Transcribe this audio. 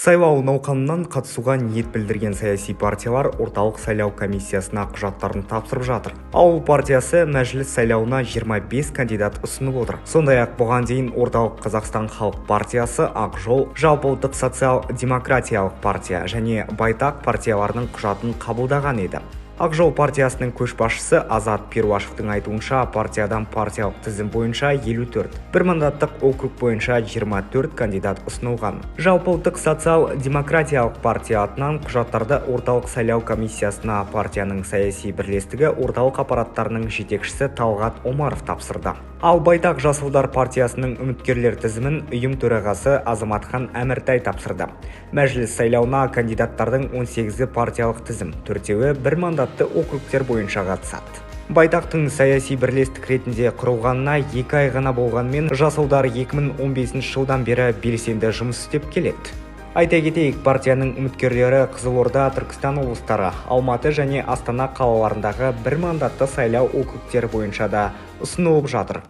Сайлау науқанынан қатысуға ниет білдірген саяси партиялар орталық сайлау комиссиясына құжаттарын тапсырып жатыр. Ауыл партиясы мәжіліс сайлауына 25 кандидат ұсынып отыр. Сондай-ақ бұған дейін орталық Қазақстан халық партиясы, Ақ жол, жалпыұлттық социал-демократиялық партия және байтақ партияларының құжатын қабылдаған еді. Ақ жол партиясының көшбасшысы Азат Перуашевтың айтуынша, партиядан партиялық тізім бойынша 54, бір мандаттық округ бойынша 24 кандидат ұсынылған. Жалпыұлттық социал-демократиялық партия атынан құжаттарды орталық сайлау комиссиясына партияның саяси бірлестігі орталық аппараттарының жетекшісі Талғат Омаров тапсырды. Ал байтақ жасылдар партиясының үміткерлер тізімін ұйым төрағасы Азаматхан Әміртай тапсырды. Мәжіліс сайлауына кандидаттардың 18-і партиялық тізім, 4-еуі бір мандатты округтер бойынша қатысады. Байтақтың саяси бірлестік ретінде құрылғанына 2 ай ғана болғанмен, жасылдар 2015 жылдан бері белсенді жұмыс істеп келеді. Айта кетейік, партияның үміткерлері Қызылорда, Түркістан облыстары, Алматы және Астана қалаларындағы бір мандатты сайлау округтер бойынша да ұсынылып жатыр.